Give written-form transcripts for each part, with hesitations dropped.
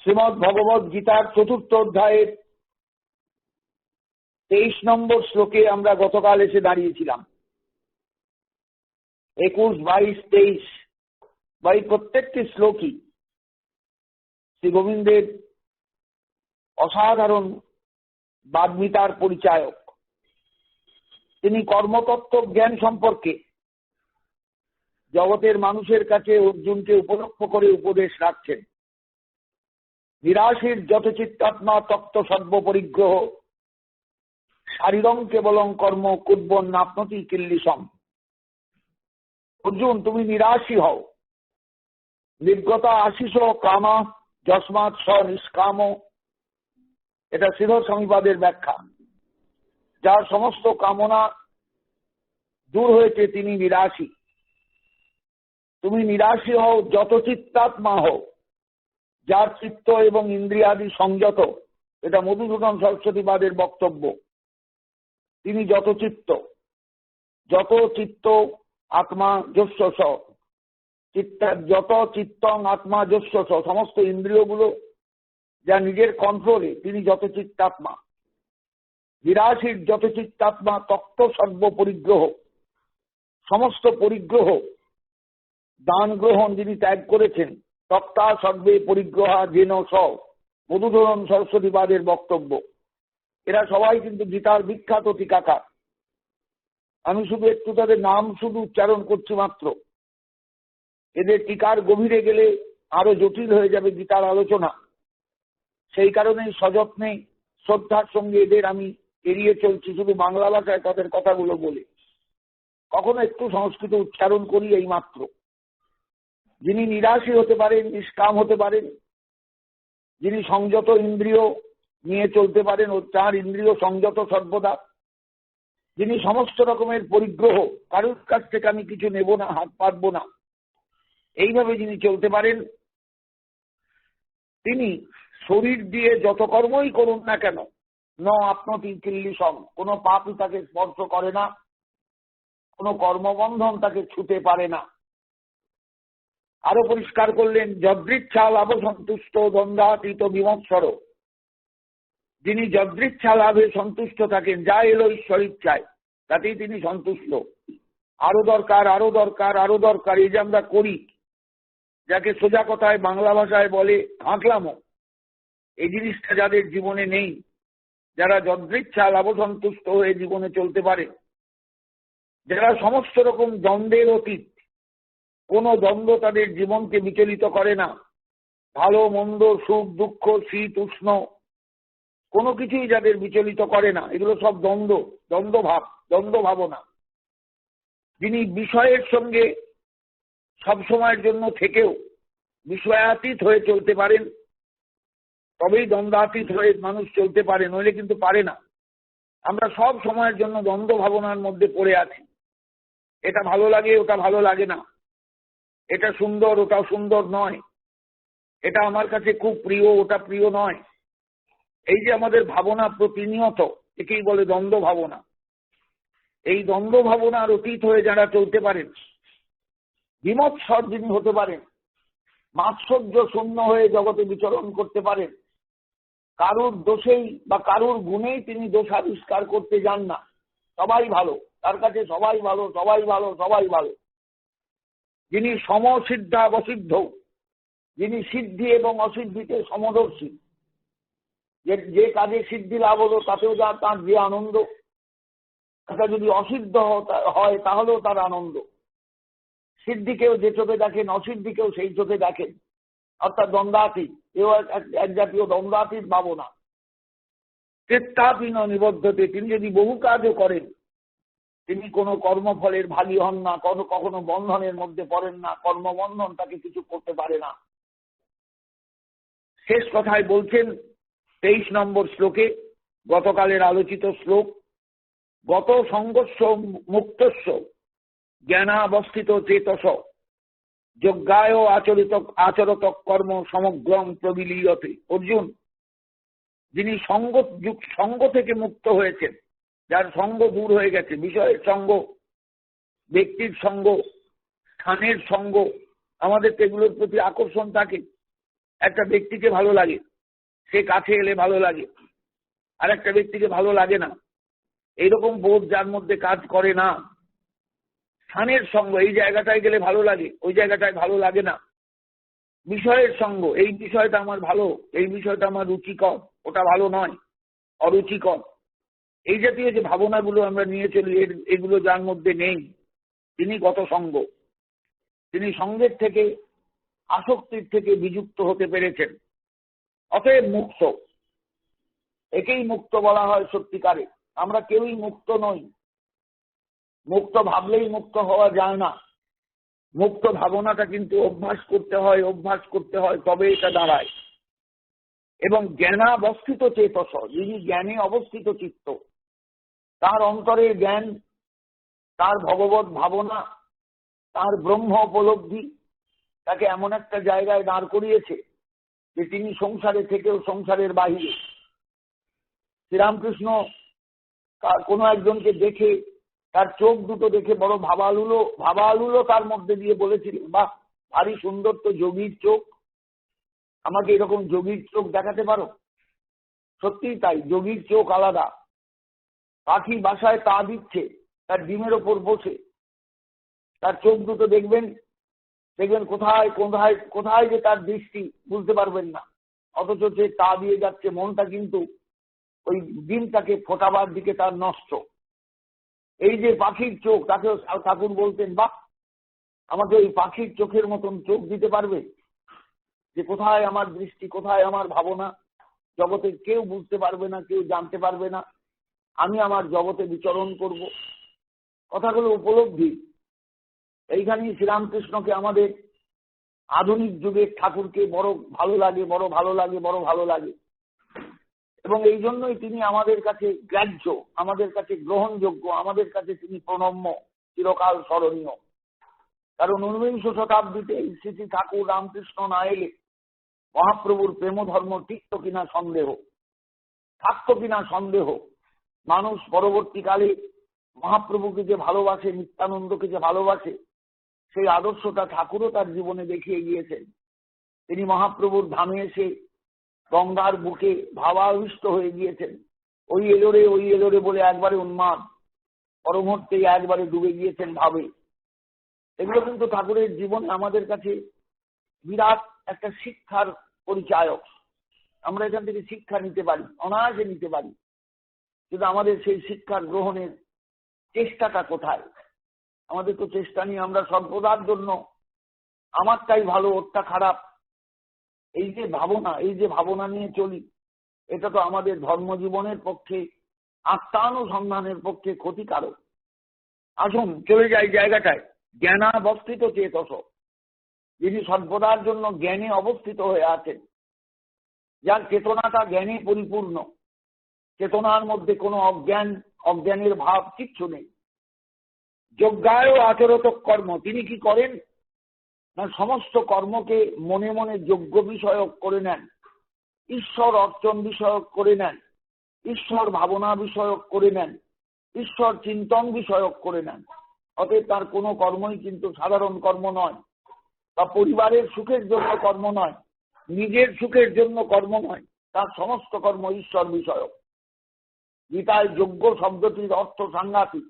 শ্রীমদ্ ভগবদ গীতার ৪র্থ অধ্যায়ের ২৩ নম্বর শ্লোকে আমরা গতকাল এসে দাঁড়িয়েছিলাম। ২১, ২২, ২৩ বা এই প্রত্যেকটি শ্লোকই শ্রী গোবিন্দের অসাধারণ বাগ্মিতার পরিচায়ক। তিনি কর্মতত্ত্ব জ্ঞান সম্পর্কে জগতের মানুষের কাছে অর্জুনকে উপলক্ষ করে উপদেশ রাখছেন। নিরাশীর যথচিত্তাত্মা তপ্ত সর্ব পরিগ্রহ শারীরং কেবলং কর্ম কুর্বন নাপ্নতি কিল্লিশম। অর্জুন, তুমি নিরাশী হও। নির্গতা আশিস কামা যস্মাৎ স নিষ্কাম। এটা শ্রীধর স্বামীপাদের ব্যাখ্যা। যার সমস্ত কামনা দূর হয়েছে তিনি নিরাশী। তুমি নিরাশী হও, যত চিত্তাত্মা হও, যার চিত্ত এবং ইন্দ্রিয়াদি সংযত। এটা মধুসূদন সরস্বতীবাদের বক্তব্য। তিনি যত চিত্ত আত্মা যস্য যত চিত্তং আত্মা যস্য, সমস্ত ইন্দ্রিয়গুলো যা নিজের কন্ট্রোলে, তিনি যত চিত্তাত্মা। নিরাশীর যত চিত্তাত্মা তক্ত সর্ব পরিগ্রহ, সমস্ত পরিগ্রহ দান গ্রহণ যিনি ত্যাগ করেছেন। তক্তা সর্বে পরিগ্রহা যেন স, মধুসূদন সরস্বতীবাদের বক্তব্য। এরা সবাই কিন্তু গীতার বিখ্যাত টিকাকার। আমি শুধু একটু তাদের নাম শুধু উচ্চারণ করছি মাত্র। এদের টিকার গভীরে গেলে আরো জটিল হয়ে যাবে গীতার আলোচনা। সেই কারণেই সযত্নে শ্রদ্ধার সঙ্গে এদের আমি এড়িয়ে চলছি, শুধু বাংলা ভাষায় তাদের কথাগুলো বলে। কখনো একটু সংস্কৃত উচ্চারণ করি এই মাত্র। যিনি নিরাশী হতে পারেন, নিষ্কাম হতে পারেন, যিনি সংযত ইন্দ্রিয় নিয়ে চলতে পারেন ও তার ইন্দ্রিয় সংযত সর্বদা, যিনি সমস্ত রকমের পরিগ্রহ, কারোর কাছ থেকে আমি কিছু নেব না, হাত পাতবো না, এইভাবে যিনি চলতে পারেন, তিনি শরীর দিয়ে যত কর্মই করুন না কেন ন আপনতি কিল্লিশম, কোনো পাপই তাকে স্পর্শ করে না, কোনো কর্মবন্ধন তাকে ছুতে পারে না। আরো পরিষ্কার করলেন, যদৃচ্ছা লাভ সন্তুষ্ট দ্বন্দ্বাতীত বিমৎসর। যিনি যদৃচ্ছা লাভে সন্তুষ্ট থাকেন, যা এলো ঈশ্বর ইচ্ছায়, তাতেই তিনি সন্তুষ্ট। আরো দরকার, আরো দরকার, আরো দরকার, এই যে আমরা করি, যাকে সোজা কথায় বাংলা ভাষায় বলে হাঁকলামো, এই জিনিসটা যাদের জীবনে নেই, যারা যদৃচ্ছা লাভ সন্তুষ্ট হয়ে জীবনে চলতে পারে, যারা সমস্ত রকম দ্বন্দ্বের অতীত, কোন দ্বন্দ্ব তাদের জীবনকে বিচলিত করে না, ভালো মন্দ সুখ দুঃখ শীত উষ্ণ কোনো কিছুই যাদের বিচলিত করে না, এগুলো সব দ্বন্দ্ব ভাবনা। যিনি বিষয়ের সঙ্গে সবসময়ের জন্য থেকেও বিষয়াতীত হয়ে চলতে পারেন, তবেই দ্বন্দ্বাতীত হয়ে মানুষ চলতে পারে, নইলে কিন্তু পারে না। আমরা সব সময়ের জন্য দ্বন্দ্ব ভাবনার মধ্যে পড়ে আছি। এটা ভালো লাগে, ওটা ভালো লাগে না, এটা সুন্দর, ওটা সুন্দর নয়, এটা আমার কাছে খুব প্রিয়, ওটা প্রিয় নয়। এই যে আমাদের ভাবনা প্রতিনিয়ত, একেই বলে দ্বন্দ্ব ভাবনা। এই দ্বন্দ্ব ভাবনার অতীত হয়ে যারা চলতে পারেন, বিমৎসর যিনি হতে পারেন, মাৎসর্য শূন্য হয়ে জগতে বিচরণ করতে পারেন, কারুর দোষেই বা কারুর গুণেই তিনি দোষাবিষ্কার করতে যান না। সবাই ভালো, তার কাছে সবাই ভালো, সবাই ভালো, সবাই ভালো। যিনি সমসিদ্ধাবসিদ্ধ, যিনি সিদ্ধি এবং অসিদ্ধিতে সমদর্শী, যে কাজে সিদ্ধি লাভ হলো তাতেও যা তার যে আনন্দ, সেটা যদি অসিদ্ধ হয় তাহলেও তার আনন্দ। সিদ্ধিকেও যে চোখে দেখেন, অসিদ্ধিকেও সেই চোখে দেখেন, অর্থাৎ দ্বন্দ্বাতীত। এও এক জাতীয় দ্বন্দ্বাতীত ভাবনা। চিত্তাপীন নিবদ্ধতে, তিনি যদি বহু কাজও করেন, তিনি কোনো কর্মফলের ভাগী হন না, কখনো বন্ধনের মধ্যে পড়েন না, কর্মবন্ধন তাকে কিছু করতে পারে না। শেষ কথায় বলছেন ২৩ নম্বর শ্লোকে, গতকালের আলোচিত শ্লোক, গত সংঘর্ষ মুক্তস্য জ্ঞানাবস্থিত চেতস যজ্ঞায় আচরত কর্ম সমগ্রম প্রবিলীয়তে। অর্জুন, যিনি সঙ্গ থেকে মুক্ত হয়েছেন, যার সঙ্গ দূর হয়ে গেছে, বিষয়ের সঙ্গ, ব্যক্তির সঙ্গ, স্থানের সঙ্গ, আমাদের এগুলোর প্রতি আকর্ষণ থাকে, একটা ব্যক্তিকে ভালো লাগে, সে কাছে এলে ভালো লাগে, আর একটা ব্যক্তিকে ভালো লাগে না, এইরকম বোধ যার মধ্যে কাজ করে না। স্থানের সঙ্গ, এই জায়গাটায় গেলে ভালো লাগে, ওই জায়গাটায় ভালো লাগে না। বিষয়ের সঙ্গ, এই বিষয়টা আমার ভালো, এই বিষয়টা আমার রুচিকর, ওটা ভালো নয়, অরুচিকর। এই জাতীয় যে ভাবনাগুলো আমরা নিয়ে চলি, এগুলো যার মধ্যে নেই, তিনি গত সঙ্গ, তিনি সঙ্গের থেকে, আসক্তির থেকে বিযুক্ত হতে পেরেছেন, অতএব মুক্ত। একেই মুক্ত বলা হয় সত্যিকারে। আমরা কেউই মুক্ত নই। মুক্ত ভাবলেই মুক্ত হওয়া যায় না। মুক্ত ভাবনাটা কিন্তু অভ্যাস করতে হয়, অভ্যাস করতে হয়, তবে এটা দাঁড়ায়। এবং জ্ঞানাবস্থিত চেতস, যিনি জ্ঞানে অবস্থিত চিত্ত, তার অন্তরের জ্ঞান, তার ভগবত ভাবনা, তার ব্রহ্ম উপলব্ধি তাকে এমন একটা জায়গায় দাঁড় করিয়েছে যে তিনি সংসারে থেকেও সংসারের বাহিরে। শ্রীরামকৃষ্ণ কোনো একজনকে দেখে, তার চোখ দুটো দেখে বড় ভাবালুলো তার মধ্যে দিয়ে বলেছিলেন, বাহ, ভারী সুন্দর তো যোগীর চোখ, আমাকে এরকম যোগীর চোখ দেখাতে পারো। সত্যিই তাই, যোগীর চোখ আলাদা। পাখি বাসায় তা দিচ্ছে তার ডিমের ওপর বসে, তার চোখ দুটো দেখবেন, দেখবেন কোথায় কোথায় কোথায় যে তার দৃষ্টি বুঝতে পারবেন না, অথচ যে তা দিয়ে যাচ্ছে, মনটা কিন্তু ওই ডিমটাকে ফোটাবার দিকে তার নষ্ট। এই যে পাখির চোখ, তাকেও ঠাকুর বলতেন, বাহ, আমাকে ওই পাখির চোখের মতন চোখ দিতে পারবে, যে কোথায় আমার দৃষ্টি, কোথায় আমার ভাবনা, জগতে কেউ বুঝতে পারবে না, কেউ জানতে পারবে না, আমি আমার জগতে বিচরণ করব। কথাগুলো উপলব্ধি। এইখানেই শ্রীরামকৃষ্ণকে আমাদের আধুনিক যুগের ঠাকুরকে বড় ভালো লাগে, বড় ভালো লাগে, বড় ভালো লাগে। এবং এই জন্যই তিনি আমাদের কাছে গ্রাহ্য, আমাদের কাছে গ্রহণযোগ্য, আমাদের কাছে তিনি প্রণম্য, চিরকাল স্মরণীয়। কারণ 19শ শতাব্দীতে শ্রী ঠাকুর রামকৃষ্ণ না এলে মহাপ্রভুর প্রেম ধর্ম টিকত কিনা সন্দেহ, থাকতো কিনা সন্দেহ। মানুষ পরবর্তীকালে মহাপ্রভুকে যে ভালোবাসে, নিত্যানন্দকে যে ভালোবাসে, সেই আদর্শটা ঠাকুরও তার জীবনে দেখিয়ে গিয়েছেন। তিনি মহাপ্রভুর ধামে এসে গঙ্গার বুকে ভাবাবিষ্ট হয়ে গিয়েছেন। ওই এলোরে বলে একবারে উন্মাদ, পরমুহূর্তেই একবারে ডুবে গিয়েছেন ভাবে। এগুলো কিন্তু ঠাকুরের জীবনে আমাদের কাছে বিরাট একটা শিক্ষার পরিচায়ক। আমরা এখান থেকে শিক্ষা নিতে পারি, অনায়াসে নিতে পারি, কিন্তু আমাদের সেই শিক্ষার গ্রহণের চেষ্টাটা কোথায়? আমাদের তো চেষ্টা নিয়ে আমরা সর্বদার জন্য আমারটাই ভালো, ওরটা খারাপ, এই যে ভাবনা নিয়ে চলি, এটা তো আমাদের ধর্মজীবনের পক্ষে, আত্মানুসন্ধানের পক্ষে ক্ষতিকারক। আসুন চলে যাই জায়গাটায়, জ্ঞানাবস্থিত চেতস, যিনি সর্বদার জন্য জ্ঞানে অবস্থিত হয়ে আছেন, যার চেতনাটা জ্ঞানে পরিপূর্ণ, চেতনার মধ্যে কোনো অজ্ঞানের ভাব কিচ্ছু নেই। যজ্ঞায় আচরত কর্ম, তিনি কি করেন না, সমস্ত কর্মকে মনে মনে যজ্ঞ বিষয়ক করে নেন, ঈশ্বর অর্চন বিষয়ক করে নেন, ঈশ্বর ভাবনা বিষয়ক করে নেন, ঈশ্বর চিন্তন বিষয়ক করে নেন। অতএব তার কোনো কর্মই কিন্তু সাধারণ কর্ম নয়, বা পরিবারের সুখের জন্য কর্ম নয়, নিজের সুখের জন্য কর্ম নয়, তার সমস্ত কর্ম ঈশ্বর বিষয়ক। গীতায় যজ্ঞ শব্দটির অর্থ সাংঘাতিক।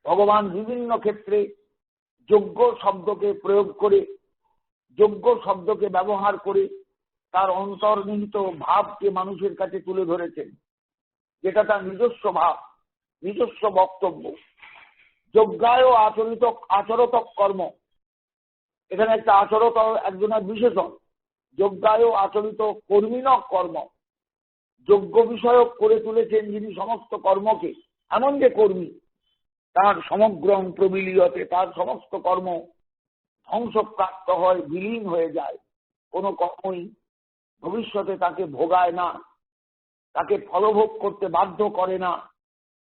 ভগবান বিভিন্ন ক্ষেত্রে যজ্ঞ শব্দকে প্রয়োগ করে, যজ্ঞ শব্দকে ব্যবহার করে তার অন্তর্নিহিত ভাবকে মানুষের কাছে তুলে ধরেছেন, যেটা তার নিজস্ব ভাব, নিজস্ব বক্তব্য। যজ্ঞায় আচরত কর্ম, এখানে একটা আচরত একজনের বিশেষণ। যজ্ঞায় আচরিত কর্মীনক কর্ম, যজ্ঞ বিষয়ক করে তুলেছেন যিনি সমস্ত কর্মকে। এমন যে কর্মী, তার সমগ্র প্রবিলীয়তে তার সমস্ত কর্ম ধ্বংসপ্রাপ্ত হয়, বিলীন হয়ে যায়। কোনো কর্মই ভবিষ্যতে তাকে ভোগায় না, তাকে ফলভোগ করতে বাধ্য করে না,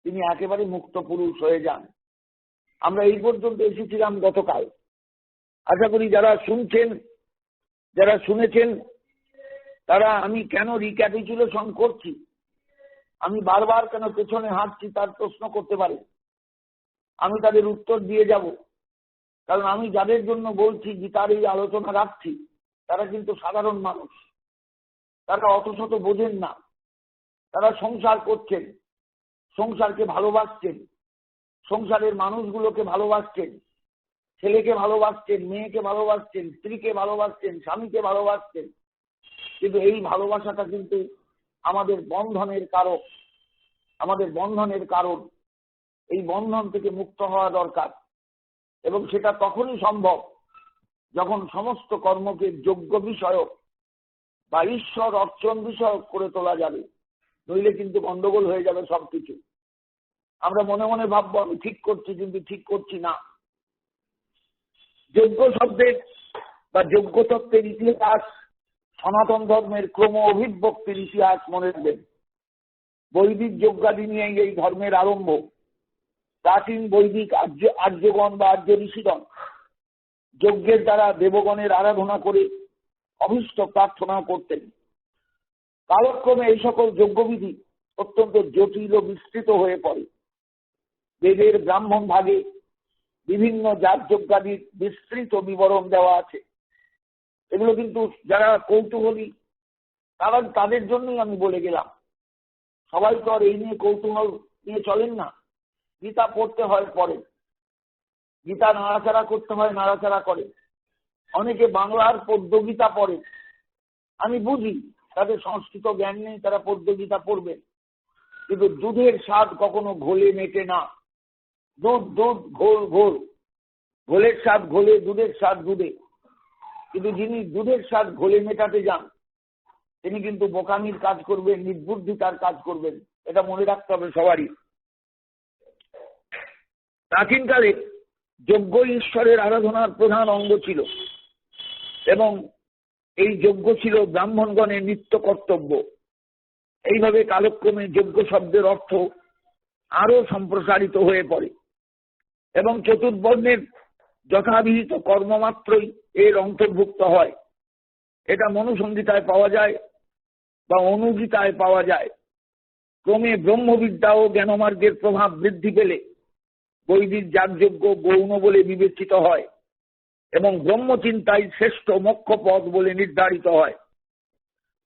তিনি একেবারে মুক্ত পুরুষ হয়ে যান। আমরা এই পর্যন্ত এসেছিলাম গতকাল। আশা করি যারা শুনছেন, যারা শুনেছেন, তারা আমি কেন রিক্যাপিচুলেশন করছি, আমি বারবার কেন পেছনে হাঁটছি, তার প্রশ্ন করতে পারে। আমি তাদের উত্তর দিয়ে যাব, কারণ আমি যাদের জন্য বলছি, গীতার এই আলোচনা রাখছি, তারা কিন্তু সাধারণ মানুষ, তারা অত শত বোঝেন না। তারা সংসার করছেন, সংসারকে ভালোবাসছেন, সংসারের মানুষগুলোকে ভালোবাসছেন, ছেলেকে ভালোবাসছেন, মেয়েকে ভালোবাসছেন, স্ত্রীকে ভালোবাসছেন, স্বামীকে ভালোবাসছেন। কিন্তু এই ভালোবাসাটা কিন্তু আমাদের বন্ধনের কারণ, আমাদের বন্ধনের কারণ। এই বন্ধন থেকে মুক্ত হওয়া দরকার, এবং সেটা তখনই সম্ভব যখন সমস্ত কর্মকে যোগ্য বিষয়ক বা ঈশ্বর অর্চন বিষয়ক করে তোলা যাবে। নইলে কিন্তু গন্ডগোল হয়ে যাবে সবকিছু। আমরা মনে মনে ভাববো আমি ঠিক করছি, কিন্তু ঠিক করছি না। যোগ্য শব্দের বা যোগ্য তত্ত্বের ইতিহাস সনাতন ধর্মের ক্রম অভিব্যক্তির ইতিহাস মনে রাখবেন। বৈদিক যজ্ঞাদি নিয়ে এই ধর্মের আরম্ভ। প্রাচীন বৈদিক আর্যগণ বা আর্য ঋষিগণ যজ্ঞের দ্বারা দেবগণের আরাধনা করে অভীষ্ট প্রার্থনা করতেন। কালক্রমে এই সকল যজ্ঞবিধি অত্যন্ত জটিল ও বিস্তৃত হয়ে পড়ে। বেদের ব্রাহ্মণ ভাগে বিভিন্ন যাগযজ্ঞাদির বিস্তৃত বিবরণ দেওয়া আছে। এগুলো কিন্তু যারা কৌতূহলী তাদের জন্যই আমি বলে গেলাম। সবাই তো আর এই নিয়ে কৌতূহল নিয়ে চলেন না। গীতা পড়তে হয় পড়ে, গীতা নাড়াচাড়া করতে হয় নাড়াচাড়া করে। অনেকে বাংলার পদ্য গীতা পড়ে, আমি বুঝি তাদের সংস্কৃত জ্ঞান নেই, তারা পদ্য গীতা পড়বে। কিন্তু দুধের স্বাদ কখনো ঘোলে মেটে না। দুধ দুধ, ঘোল ঘোল, ঘোলের স্বাদ ঘোলে, দুধের স্বাদ দুধে। কিন্তু যিনি দুধের স্বাদ ঘোলে মেটাতে যান তিনি কিন্তু বোকামির কাজ করবেন, নির্বুদ্ধিতার কাজ করবেন। এটা মনে রাখতে হবে সবারই। প্রাচীনকালে যজ্ঞ ঈশ্বরের আরাধনার প্রধান অঙ্গ ছিল, এবং এই যজ্ঞ ছিল ব্রাহ্মণগণের নিত্য কর্তব্য। এইভাবে কালক্রমে যজ্ঞ শব্দের অর্থ আরো সম্প্রসারিত হয়ে পড়ে, এবং চতুর্বর্ণের যথাবিহিত কর্মমাত্রই এর অন্তর্ভুক্ত হয়। এটা মনুসংহিতায় পাওয়া যায় বা অনুগীতায় পাওয়া যায়। ক্রমে ব্রহ্মবিদ্যা ও জ্ঞানমার্গের প্রভাব বৃদ্ধি পেলে বৈদিক যাগযজ্ঞ গৌণ বলে বিবেচিত হয়, এবং ব্রহ্মচিন্তাই শ্রেষ্ঠ মোক্ষ পথ বলে নির্ধারিত হয়।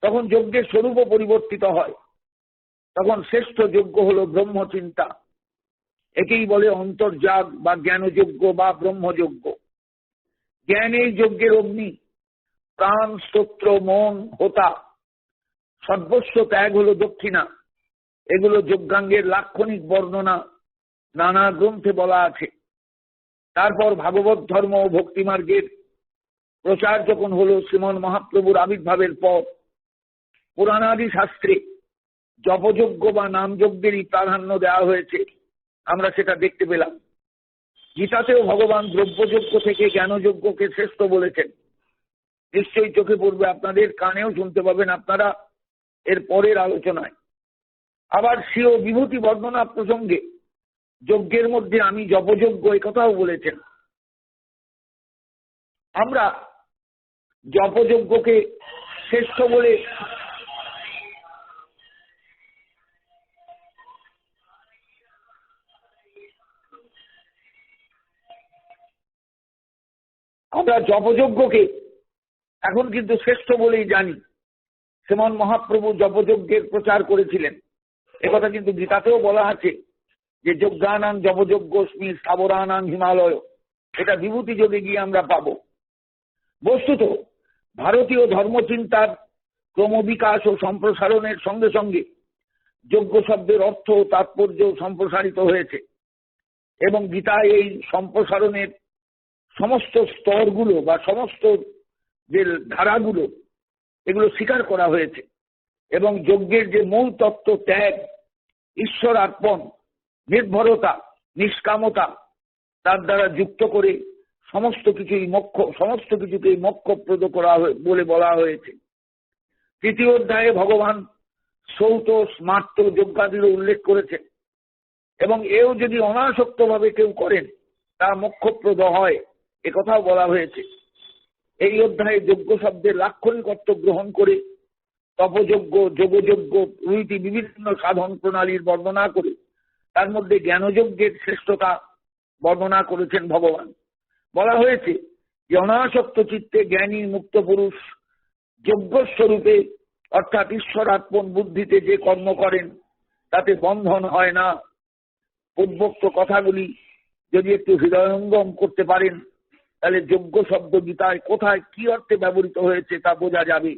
তখন যজ্ঞের স্বরূপও পরিবর্তিত হয়। তখন শ্রেষ্ঠ যজ্ঞ হলো ব্রহ্মচিন্তা। একেই বলে অন্তর্যাগ বা জ্ঞানযজ্ঞ বা ব্রহ্মযজ্ঞ। জ্ঞান এই যজ্ঞের অগ্নি। প্রাণ, স্তোত্র, মন, হোতা, সর্বস্ব ত্যাগ হলো দক্ষিণা। এগুলো যজ্ঞাঙ্গের লাক্ষণিক বর্ণনা নানা গ্রন্থে বলা আছে। তারপর ভাগবত ধর্ম ও ভক্তিমার্গের প্রচার যখন হলো শ্রীমন মহাপ্রভুর আবির্ভাবের পর, পুরাণাদি শাস্ত্রে জপযজ্ঞ বা নামযজ্ঞেরই প্রাধান্য দেওয়া হয়েছে, আমরা সেটা দেখতে পেলাম। গীতাতেও ভগবান দ্রব্যযজ্ঞ থেকে জ্ঞানযজ্ঞকে শ্রেষ্ঠ বলেছেন। নিশ্চয়ই চোখে পড়বে, আপনাদের কানেও শুনতে পাবেন আপনারা এর পরের আলোচনায়। আবার স্বীয় বিভূতি বর্ণনা প্রসঙ্গে যজ্ঞের মধ্যে আমি জপযজ্ঞ এ কথাও বলেছেন। আমরা জপযজ্ঞকে শ্রেষ্ঠ বলে এখন কিন্তু শ্রেষ্ঠ বলেই জানি। শ্রীমন মহাপ্রভু জপযজ্ঞের প্রচার করেছিলেন, একথা কিন্তু গীতাতেও বলা আছে যে যজ্ঞানাং জপযজ্ঞস্মি স্থাবরানাং হিমালয়। এটা বিভূতি যোগে গিয়ে আমরা পাবো। বস্তুত ভারতীয় ধর্মচিন্তার ক্রমবিকাশ ও সম্প্রসারণের সঙ্গে সঙ্গে যজ্ঞ শব্দের অর্থ ও তাৎপর্য সম্প্রসারিত হয়েছে, এবং গীতায় এই সম্প্রসারণের সমস্ত স্তরগুলো বা সমস্ত যে ধারাগুলো এগুলো স্বীকার করা হয়েছে, এবং যজ্ঞের যে মূল তত্ত্ব ত্যাগ, ঈশ্বর অর্পণ, নির্ভরতা, নিষ্কামতা, তার দ্বারা যুক্ত করে সমস্ত কিছুকেই মোক্ষপ্রদ করা বলে বলা হয়েছে। তৃতীয় অধ্যায়ে ভগবান সৌত স্মার্ত যজ্ঞাদিরও উল্লেখ করেছেন, এবং এও যদি অনাসক্ত ভাবে কেউ করেন তা মোক্ষপ্রদ হয়, একথাও বলা হয়েছে। এই অধ্যায়ে যজ্ঞ শব্দের লাক্ষণিক অর্থ গ্রহণ করে তপযজ্ঞ, যোগযজ্ঞ প্রভৃতি বিভিন্ন সাধন প্রণালীর বর্ণনা করে তার মধ্যে জ্ঞানযজ্ঞের শ্রেষ্ঠতা বর্ণনা করেছেন ভগবান। বলা হয়েছে যে অনাসক্ত চিত্তে জ্ঞানী মুক্ত পুরুষ যজ্ঞস্বরূপে অর্থাৎ ঈশ্বরার্পণ বুদ্ধিতে যে কর্ম করেন তাতে বন্ধন হয় না। পূর্বোক্ত কথাগুলি যদি একটু হৃদয়ঙ্গম করতে পারেন তাহলে যজ্ঞ শব্দ গীতায় কোথায় কি অর্থে ব্যবহৃত হয়েছে তা বোঝা যাবে।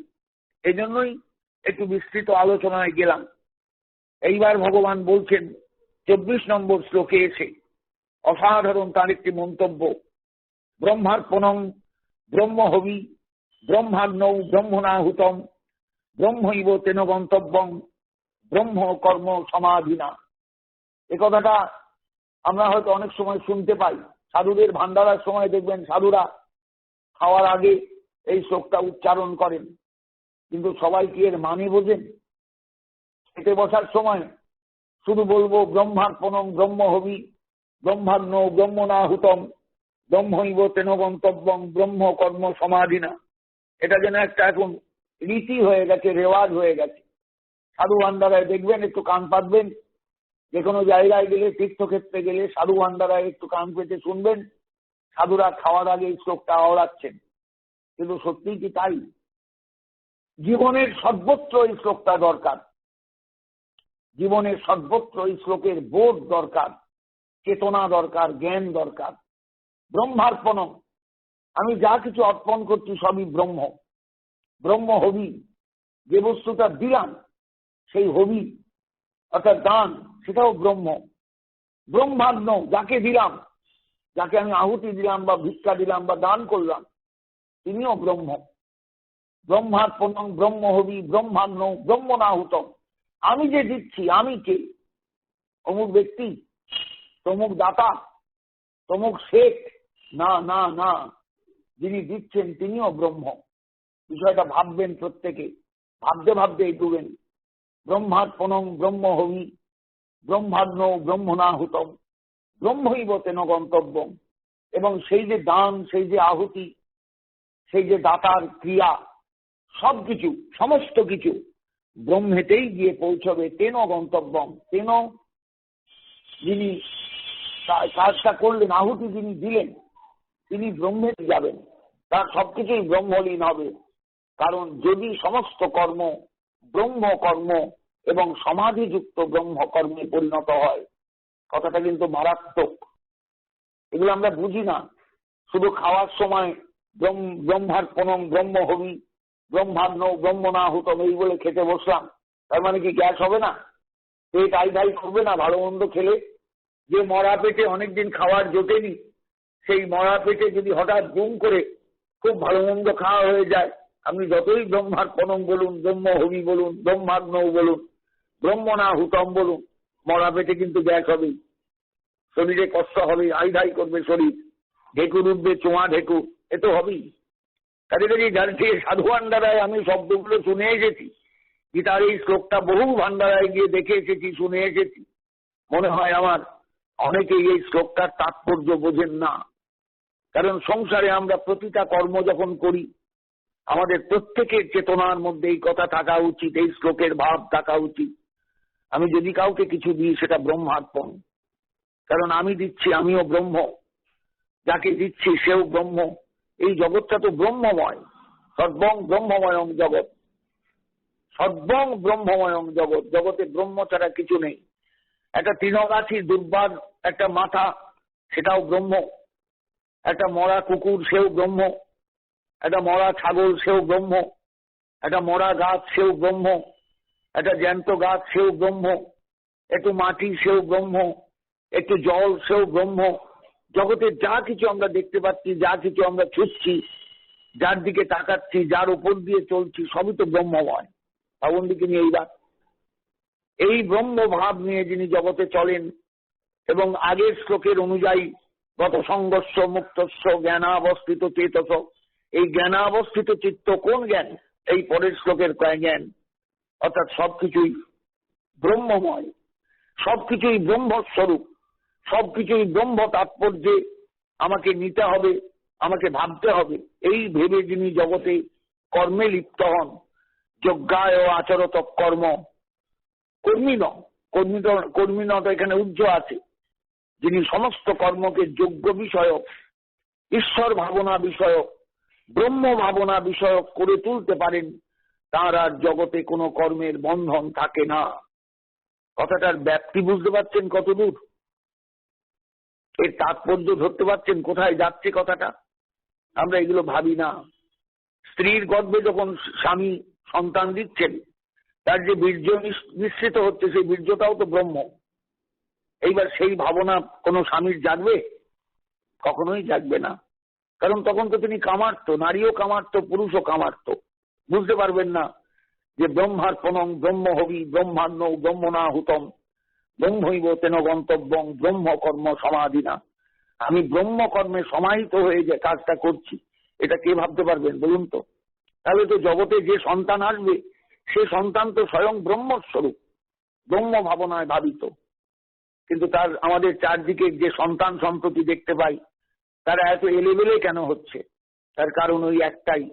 এই জন্যই একটু বিস্তৃত আলোচনায় গেলাম। এইবার ভগবান বলছেন 24 নম্বর শ্লোকে এসে অসাধারণ তার একটি মন্তব্য, ব্রহ্মার্পণং ব্রহ্মহবি ব্রহ্মাগ্নৌ ব্রহ্মণাহুতম ব্রহ্মৈব তেন গন্তব্যং ব্রহ্ম কর্ম সমাধিনা। এ কথাটা আমরা হয়তো অনেক সময় শুনতে পাই। সাধুদের ভান্ডারার সময় দেখবেন সাধুরা খাওয়ার আগে এই শ্লোকটা উচ্চারণ করেন, কিন্তু সবাই কি এর মানে বোঝেন? খেতে বসার সময় শুধু বলবো ব্রহ্মার্পণং ব্রহ্মহবি ব্রহ্মাগ্নৌ ব্রহ্মণাহুতম ব্রহ্মৈব তেন গন্তব্যং ব্রহ্ম কর্ম সমাধিনা। এটা যেন একটা এখন রীতি হয়ে গেছে, রেওয়াজ হয়ে গেছে। সাধু ভান্ডারায় দেখবেন একটু কান পাতবেন, যে কোনো জায়গায় গেলে, তীর্থক্ষেত্রে গেলে সাধু ভান্ডারায় একটু কান পেতে শুনবেন, সাধুরা খাওয়ার আগে এই শ্লোকটা আওড়াচ্ছেন। কিন্তু সত্যি কি তাই? জীবনের সর্বত্র এই শ্লোকটা দরকার, জীবনের সর্বত্র এই শ্লোকের বোধ দরকার, চেতনা দরকার, জ্ঞান দরকার। ব্রহ্মার্পণ, আমি যা কিছু অর্পণ করছি সবই ব্রহ্ম। ব্রহ্ম হবি, যে বস্তুটা দিলাম সেই হবি অর্থাৎ দান, সেটাও ব্রহ্ম। ব্রহ্মাগ্ন, যাকে দিলাম, যাকে আমি আহুতি দিলাম বা ভিক্ষা দিলাম বা দান করলাম, তিনিও ব্রহ্ম। ব্রহ্মার্পণং ব্রহ্ম হবি ব্রহ্মাগ্ন ব্রহ্মণাহুতম। আমি যে দিচ্ছি, আমি কে? অমুক ব্যক্তি, তমুক দাতা, তমুক শেখ? না না না, যিনি দিচ্ছেন তিনিও ব্রহ্ম। বিষয়টা ভাববেন প্রত্যেকে, ভাবতে ভাবতে এগোবেন। ব্রহ্মার্পণং ব্রহ্ম হবি ব্রহ্মাগ্ন ব্রহ্মণাহুতম ব্রহ্মৈব তেন গন্তব্যম। এবং সেই যে দান, সেই যে আহুতি, সেই যে দাতার ক্রিয়া, সবকিছু, সমস্ত কিছু ব্রহ্মেতেই গিয়ে পৌঁছবে। তেন গন্তব্যম, তেন যিনি কাজটা করলেন, আহুতি যিনি দিলেন, তিনি ব্রহ্মেতে যাবেন, তার সবকিছুই ব্রহ্মলীন হবে। কারণ যদি সমস্ত কর্ম ব্রহ্ম কর্ম এবং সমাধিযুক্ত ব্রহ্ম কর্মে পরিণত হয়, কথাটা কিন্তু মারাত্মক। এগুলো আমরা বুঝি না। শুধু খাওয়ার সময় ব্রহ্মার্পণং ব্রহ্ম হবি ব্রহ্মাগ্ন ব্রহ্মণাহুতম এই বলে খেতে বসলাম, তার মানে কি গ্যাস হবে না? পেট আইধাই করবে না ভালো মন্দ খেলে? যে মরা পেটে অনেকদিন খাওয়ার জোটেনি, সেই মরা পেটে যদি হঠাৎ দুম করে খুব ভালো মন্দ খাওয়া হয়ে যায়, আপনি যতই ব্রহ্মার্পণং বলুন, ব্রহ্ম হবি বলুন, ব্রহ্মাগ্ন বলুন, ব্রহ্মণাহুতম বলুন, মরা পেটে কিন্তু গ্যাস হবেই, শরীরে কষ্ট হবে, আইধাই করবে শরীর, ঢেকুর উঠবে, চোঁয়া ঢেকুর, এ তো হবেই। কাজে কাজে সাধু ভান্ডারায় আমি শব্দগুলো শুনে এসেছি, গীতার এই শ্লোকটা বহু ভান্ডারায় গিয়ে দেখে এসেছি, শুনে এসেছি। মনে হয় আমার অনেকেই এই শ্লোকটার তাৎপর্য বোঝেন না। কারণ সংসারে আমরা প্রতিটা কর্ম যখন করি, আমাদের প্রত্যেকের চেতনার মধ্যে এই কথা থাকা উচিত, এই শ্লোকের ভাব থাকা উচিত। আমি যদি কাউকে কিছু দিই সেটা ব্রহ্মার্পণ, কারণ আমি দিচ্ছি, আমিও ব্রহ্ম, যাকে দিচ্ছি সেও ব্রহ্ম। এই জগৎটা তো ব্রহ্মময়, সর্বং ব্রহ্মময়ং জগৎ, সর্বং ব্রহ্মময়ং জগৎ। জগতে ব্রহ্ম ছাড়া কিছু নেই। একটা তৃণগাছি দুর্বার একটা মাথা, সেটাও ব্রহ্ম। একটা মরা কুকুর, সেও ব্রহ্ম। একটা মরা ছাগল, সেও ব্রহ্ম। একটা মরা গাছ, সেও ব্রহ্ম। একটা জ্যান্ত গাছ, সেও ব্রহ্ম। একটু মাটি, সেও ব্রহ্ম। একটু জল, সেও ব্রহ্ম। জগতে যা কিছু আমরা দেখতে পাচ্ছি, যা কিছু আমরা ছুটছি, যার দিকে তাকাচ্ছি, যার উপর দিয়ে চলছি, সবই তো ব্রহ্মময়। ভাবুন দিকে নিয়ে এইবার এই ব্রহ্ম ভাব নিয়ে যিনি জগতে চলেন, এবং আগের শ্লোকের অনুযায়ী গত সংঘর্ষ মুক্তস্য জ্ঞানাবস্থিত চেতস, এই জ্ঞানাবস্থিত চিত্ত কোন জ্ঞান? এই পরের শ্লোকের জ্ঞান। অর্থাৎ সবকিছুই ব্রহ্মময়, সবকিছুই ব্রহ্মস্বরূপ, সবকিছুই ব্রহ্ম তাৎপর্যে আমাকে নিতে হবে, আমাকে ভাবতে হবে। এই ভেবে যিনি জগতে কর্মে লিপ্ত হন, যজ্ঞায় আচরত কর্ম, কর্মী ন তো এখানে উজ্জ্ব আছে, যিনি সমস্ত কর্মকে যোগ্য বিষয়ক ঈশ্বর ভাবনা বিষয়ক, ব্রহ্ম ভাবনা বিষয়ক করে তুলতে পারেন, তার আর জগতে কোনো কর্মের বন্ধন থাকে না। কথাটার ব্যাপ্তি বুঝতে পারছেন কতদূর? এর তাৎপর্য ধরতে পারছেন কোথায় যাচ্ছে কথাটা? আমরা এগুলো ভাবি না। স্ত্রীর গর্ভে যখন স্বামী সন্তান দিচ্ছেন, তার যে বীর্য নিঃসৃত হচ্ছে, সেই বীর্যটাও তো ব্রহ্ম। এইবার সেই ভাবনা কোনো স্বামীর জাগবে? কখনোই জাগবে না। কারণ তখন তো তিনি কামার্ত, নারীও কামার্ত, পুরুষও কামার্ত। বুঝতে পারবেন না যে ব্রহ্মার্পণং ব্রহ্ম হবি ব্রহ্মান্ন ব্রহ্মণাহুতম ব্রহ্মৈব তেন গন্তব্যং ব্রহ্ম কর্ম সমাধিনা। আমি ব্রহ্ম কর্মে সমাহিত হয়ে যে কাজটা করছি, এটা কে ভাবতে পারবেন বলুন তো? তাহলে তো জগতে যে সন্তান আসবে, সে সন্তান তো স্বয়ং ব্রহ্মস্বরূপ, ব্রহ্ম ভাবনায় ভাবিত। কিন্তু তার আমাদের চারদিকে যে সন্তান সম্প্রতি দেখতে পাই, তারা এত এলেবেলে কেন হচ্ছে? তার কারণ ওই একটাই,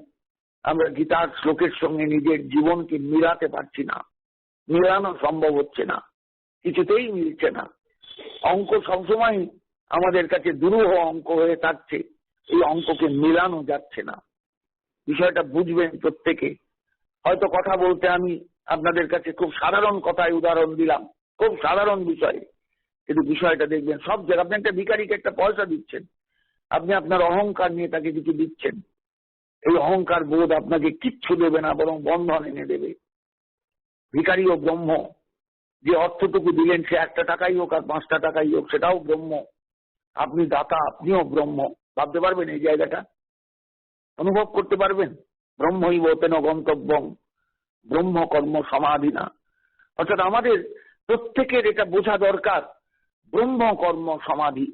আমরা গীতার শ্লোকের সঙ্গে নিজের জীবনকে মিলাতে পারছি না। মিলানো সম্ভব হচ্ছে না, কিছুতেই মিলছে না। অঙ্ক সবসময় আমাদের কাছে দুরূহ অঙ্ক হয়ে থাকছে, এই অঙ্ককে মিলানো যাচ্ছে না। বিষয়টা বুঝবেন প্রত্যেকে। হয়তো কথা বলতে আমি আপনাদের কাছে খুব সাধারণ কথায় উদাহরণ দিলাম, খুব সাধারণ বিষয়ে, কিন্তু বিষয়টা দেখবেন সব জায়গায়। আপনি একটা ভিখারিকে একটা পয়সা দিচ্ছেন, আপনি আপনার অহংকার নিয়ে তাকে কিছু দিচ্ছেন, এই অহংকার বোধ আপনাকে কিচ্ছু দেবে না, বরং বন্ধন এনে দেবে। ভিখারি ও ব্রহ্ম, যে অর্থটুকু দিলেন সে 1 টাকাই হোক আর 5 টাকাই হোক, সেটাও ব্রহ্ম। আপনি দাতা, আপনিও ব্রহ্ম। ভাবতে পারবেন এই জায়গাটা? অনুভব করতে পারবেন? ব্রহ্মৈব তেন গন্তব্যং ব্রহ্ম কর্ম সমাধিনা। অর্থাৎ আমাদের প্রত্যেকের এটা বোঝা দরকার, ব্রহ্ম কর্ম সমাধি।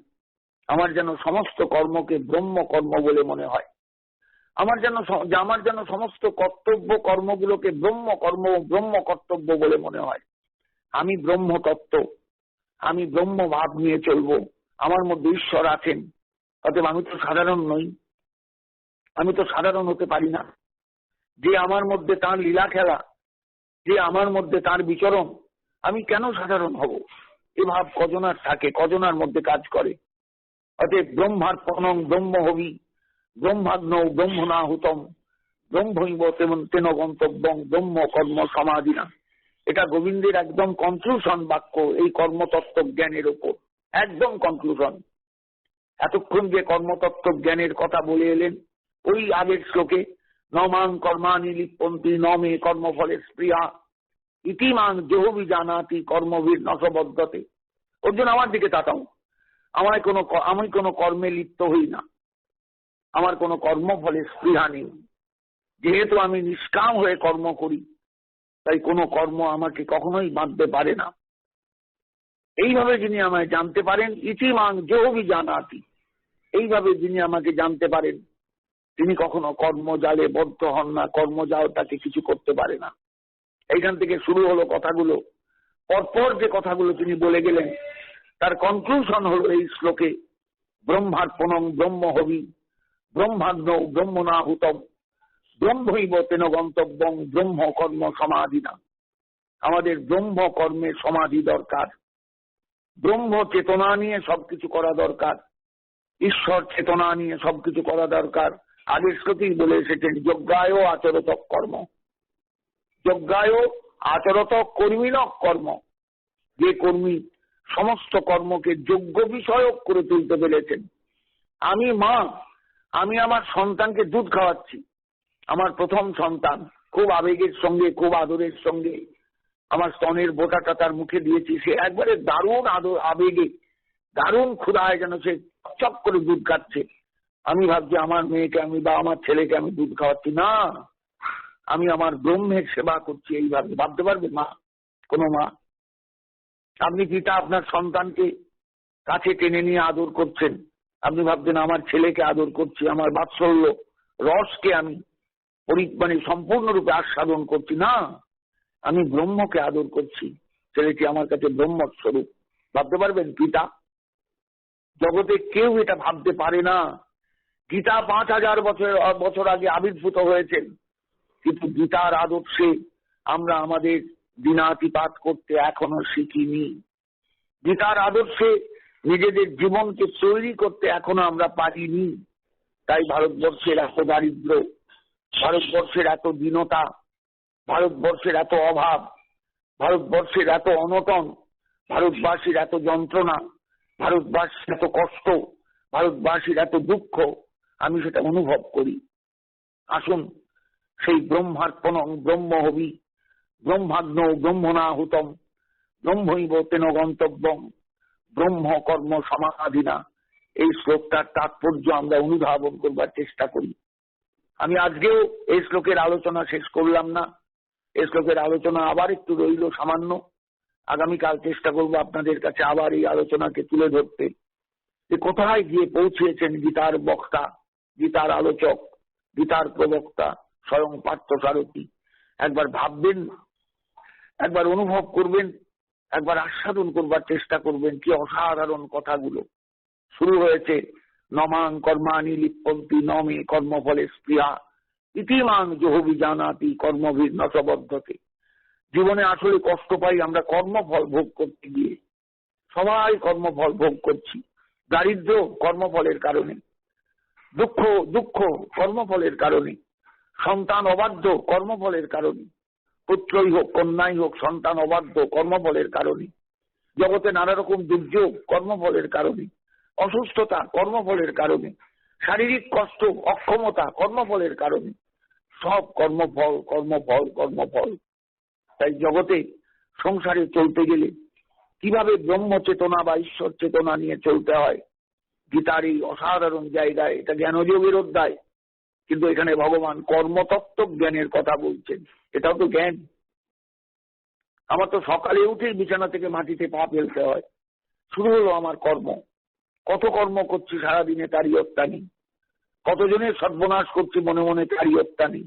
আমার যেন সমস্ত কর্মকে ব্রহ্ম কর্ম বলে মনে হয়। আমার যেন সমস্ত কর্তব্য কর্মগুলোকে ব্রহ্ম কর্ম, ব্রহ্ম কর্তব্য বলে মনে হয়। আমি ব্রহ্ম তত্ত্ব, আমি ব্রহ্ম ভাব নিয়ে চলবো, আমার মধ্যে ঈশ্বর আছেন। অতএব আমি তো সাধারণ নই, আমি তো সাধারণ হতে পারি না। যে আমার মধ্যে তার লীলা খেলা, যে আমার মধ্যে তার বিচরণ, আমি কেন সাধারণ হব? এ ভাব কজনার থাকে, কজনার মধ্যে কাজ করে। অতএব ব্রহ্মার্পণং ব্রহ্ম হবি ব্রহ্মাগ্নৌ ব্রহ্মণাহুতম ব্রহ্মৈব তেন গন্তব্যং ব্রহ্ম কর্ম সমাধিনা। এটা গোবিন্দের একদম কনক্লুশন বাক্য এই কর্মতত্ত্ব জ্ঞানের উপর, একদম কনক্লুশন। এতক্ষণ যে কর্মতত্ত্ব জ্ঞানের কথা বলে এলেন, ওই আগের শ্লোকে নমাং কর্মাণি লিপ্যন্তি ন মে কর্মফলের স্পৃহা ইতিমাং জহবি জানাতি কর্মবীর নসবদ্ধতে। অর্জুন, আমার দিকে তাকাও। আমি কোনো কর্মে লিপ্ত হই না, আমার কোনো কর্মফলের স্পৃহা নেই। যেহেতু আমি নিষ্কাম হয়ে কর্ম করি, তাই কোনো কর্ম আমাকে কখনোই বাঁধতে পারে না। এইভাবে যিনি আমায় জানতে পারেন, ইতিমাং জহবি জানাতি, এইভাবে যিনি আমাকে জানতে পারেন, তিনি কখনো কর্মজালে বদ্ধ হন না, কর্মজাল তাকে কিছু করতে পারে না। এইখান থেকে শুরু হলো কথাগুলো। পরপর যে কথাগুলো তিনি বলে গেলেন, তার কনক্লুশন হলো এই শ্লোকে ব্রহ্মার্পণং ব্রহ্ম হবি ব্রহ্মাগ্নৌ ব্রহ্মণাহুতম ব্রহ্মৈব তেন গন্তব্যং ব্রহ্ম কর্ম সমাধিনা। আমাদের ব্রহ্ম কর্মে সমাধি দরকার, ব্রহ্ম চেতনা নিয়ে সবকিছু করা দরকার, ঈশ্বর চেতনা নিয়ে সবকিছু করা দরকার। আগের শ্লোকেই বলে এসেছেন যজ্ঞায় আচরত কর্ম, যজ্ঞায় আচরত কর্মীণ কর্ম। যে কর্মী সমস্ত কর্মকে যোগ্য বিষয়ক করে তুলতে পেরেছেন। আমি মা, আমি আমার সন্তানকে দুধ খাওয়াচ্ছি, আমার প্রথম সন্তান, খুব আবেগের সঙ্গে, খুব আদরের সঙ্গে আমার স্তনের বোটাটা তার মুখে দিয়েছি। সে একবারে দারুণ আবেগে, দারুণ ক্ষুধায় যেন সে চপ করে দুধ খাচ্ছে। আমি ভাবছি আমার মেয়েকে আমি বা আমার ছেলেকে আমি দুধ খাওয়াচ্ছি না, আমি আমার ব্রহ্মের সেবা করছি। এইভাবে ভাবতে পারবে মা? কোনো মা? আপনি পিতা আপনার সন্তানকে কাছে টেনে নিয়ে আদর করছেন, আপনি ভাবছেন আমার ছেলেকে আদর করছি, আমার বাৎসল্য রসকে আমি সম্পূর্ণরূপে আস্বাদন করছি। না, আমি ব্রহ্মকে আদর করছি, ছেলেটি আমার কাছে ব্রহ্মস্বরূপ। ভাবতে পারবেন পিতা? জগতে কেউ এটা ভাবতে পারে না। গীতা 5000 বছর আগে আবির্ভূত হয়েছেন, কিন্তু গীতার আদর্শে আমরা আমাদের দিনাতিপাত করতে এখনো শিখিনি। গীতার আদর্শে নিজেদের জীবনকে তৈরি করতে এখনো আমরা পারিনি। তাই ভারতবর্ষের এত দারিদ্র, ভারতবর্ষের এত দীনতা, ভারতবর্ষের এত অভাব, ভারতবর্ষের এত অনটন, ভারতবাসীর এত যন্ত্রণা, ভারতবাসীর এত কষ্ট, ভারতবাসীর এত দুঃখ, আমি সেটা অনুভব করি। আসুন সেই ব্রহ্মার্পণং ব্রহ্ম হবি, ব্রহ্মাগ্ন ব্রহ্মণাহুতম, ব্রহ্মৈব তেন গন্তব্যং, ব্রহ্ম কর্ম সমাধিনা, এই শ্লোকটার তাৎপর্য আমরা অনুধাবন করবার চেষ্টা করি। আমি আজকেও এই শ্লোকের আলোচনা শেষ করলাম না, এই শ্লোকের আলোচনা আবার একটু রইল সামান্য। আগামীকাল চেষ্টা করবো আপনাদের কাছে আবার এই আলোচনাকে তুলে ধরতে, যে কোথায় গিয়ে পৌঁছেছেন গীতার বক্তা, গীতার আলোচক, গীতার প্রবক্তা স্বয়ং পার্থসারথী। একবার ভাববেন, একবার অনুভব করবেন, একবার আস্বাদন করবার চেষ্টা করবেন কি অসাধারণ কথাগুলো। শুরু হয়েছে নমাং কর্মাণি লিপ্পন্তি নমে কর্মফলে স্পৃহা ইতিমাং জহবি জানাতি কর্মভীর নচবদ্ধতে। জীবনে আসলে কষ্ট পাই আমরা কর্মফল ভোগ করতে গিয়ে। সবাই কর্মফল ভোগ করছি। দারিদ্র কর্মফলের কারণে, দুঃখ দুঃখ কর্মফলের কারণে, সন্তান অবাধ্য কর্মফলের কারণে, পুত্রই হোক কন্যাই হোক সন্তান অবাধ্য কর্মফলের কারণে, জগতে নানা রকম দুর্যোগ কর্মফলের কারণে, অসুস্থতা কর্মফলের কারণে, শারীরিক কষ্ট অক্ষমতা কর্মফলের কারণে, সব কর্মফল কর্মফল কর্মফল। তাই জগতে সংসারে চলতে গেলে কিভাবে ব্রহ্ম চেতনা বা ঈশ্বর চেতনা নিয়ে চলতে হয়, গীতার এই অসাধারণ জায়গায়, এটা জ্ঞানযোগের অধ্যায়, কিন্তু এখানে ভগবান কর্মতত্ত্ব জ্ঞানের কথা বলছেন। এটাও তো জ্ঞান। আমার তো সকালে উঠেই বিছানা থেকে মাটিতে পা ফেলতে হয়, শুরু হলো আমার কর্ম। কত কর্ম করছি সারাদিনে তারই হত্যা নেই, কতজনের সর্বনাশ করছি মনে মনে তারই হত্যা নেই,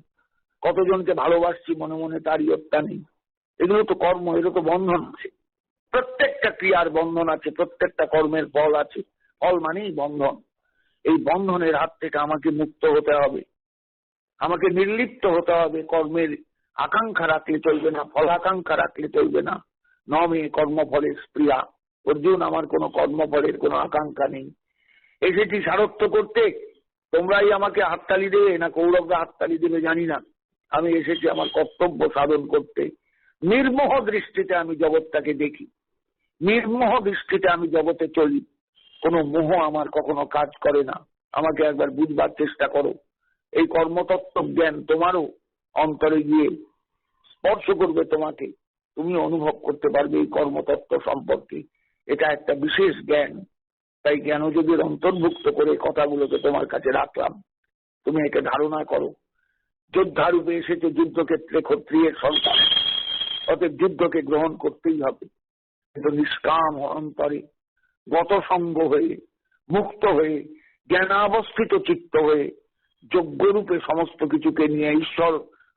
কতজনকে ভালোবাসছি মনে মনে তারই হত্যা নেই। এগুলো তো কর্ম, এগুলো তো বন্ধন আছে। প্রত্যেকটা ক্রিয়ার বন্ধন আছে, প্রত্যেকটা কর্মের ফল আছে, ফল মানেই বন্ধন। এই বন্ধনের হাত থেকে আমাকে মুক্ত হতে হবে, আমাকে নির্লিপ্ত হতে হবে। কর্মের আকাঙ্ক্ষা রাখলে চলবে না, ফলাকাঙ্ক্ষা রাখলে চলবে না। নমে কর্মফলের স্পৃহা। অর্জুন, আমার কোনো কর্মফলের কোনো আকাঙ্ক্ষা নেই। এসেছি সারথ্য করতে, তোমরাই আমাকে হাততালি দেবে না কৌরবরা হাততালি দেবে জানি না। আমি এসেছি আমার কর্তব্য সাধন করতে। নির্মোহ দৃষ্টিতে আমি জগৎটাকে দেখি, নির্মোহ দৃষ্টিতে আমি জগতে চলি। কোনো মোহ আমার কখনো কাজ করে না। আমাকে একবার বুঝবার চেষ্টা করো। এই কর্মতত্ত্ব জ্ঞান তোমারও অন্তরে গিয়ে স্পর্শ করবে তোমাকে, তুমি অনুভব করতে পারবে এই কর্মতত্ত্ব সম্পর্কে। এটা একটা বিশেষ জ্ঞান। তাই জ্ঞানযোগের অন্তর্ভুক্ত করে কথাগুলোকে তোমার কাছে রাখলাম, তুমি একে ধারণা করো। যোদ্ধারূপে এসেছে যুদ্ধক্ষেত্রে ক্ষত্রিয়ের সন্তান, অতএব যুদ্ধকে গ্রহণ করতেই হবে। কিন্তু নিষ্কাম অন্তরে গতসঙ্গ হয়ে, মুক্ত হয়ে, জ্ঞানাবস্থিত চিত্ত হয়ে, যোগ্যরূপে সমস্ত কিছুকে নিয়ে ঈশ্বর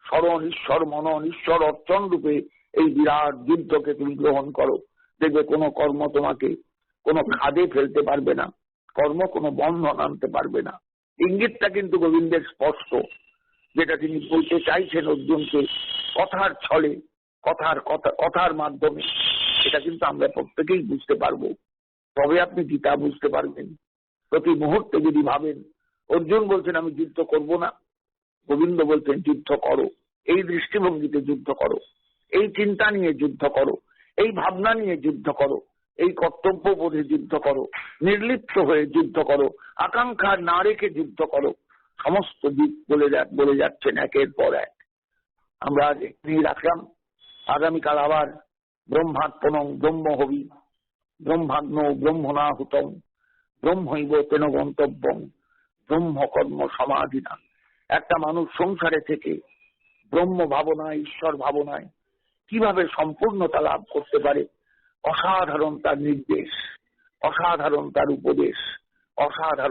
স্মরণ, ঈশ্বর মনন, ঈশ্বর অর্চন রূপে এই বিরাট যুদ্ধকে তুমি গ্রহণ করো। দেখবে কোনো কর্ম তোমাকে কোনো খাদে ফেলতে পারবে না, কর্ম কোনো বন্ধন আনতে পারবে না। ইঙ্গিতটা কিন্তু গোবিন্দের স্পষ্ট, যেটা তিনি বলতে চাইছেন অর্জুনকে কথার ছলে, কথার মাধ্যমে। এটা কিন্তু আমরা প্রত্যেকেই বুঝতে পারবো, তবে আপনি গীতা বুঝতে পারবেন। প্রতি মুহূর্তে যদি ভাবেন, অর্জুন বলছেন আমি যুদ্ধ করব না, গোবিন্দ বলছেন যুদ্ধ করো। এই দৃষ্টিভঙ্গিতে যুদ্ধ করো, এই চিন্তা নিয়ে যুদ্ধ করো, এই ভাবনা নিয়ে যুদ্ধ করো, এই কর্তব্য বোধে যুদ্ধ করো, নির্লিপ্ত হয়ে যুদ্ধ করো, আকাঙ্ক্ষা না রেখে যুদ্ধ করো। সমস্ত দিক বলে যাচ্ছেন একের পর এক। আমরা আজ এখানেই রাখলাম। আগামীকাল আবার ব্রহ্মার্পণং ব্রহ্ম হবি, ব্রহ্মাগ্ন ব্রহ্মণাহুতম, ব্রহ্মৈব তেন গন্তব্যং, ব্রহ্ম কর্ম সমাধিনা। একটা মানুষ সংসারে থেকে ব্রহ্ম ভাবনায়, ঈশ্বর ভাবনায় কিভাবে সম্পূর্ণতা লাভ করতে পারে, অসাধারণ তার নির্দেশ, অসাধারণ তার উপদেশ, অসাধারণ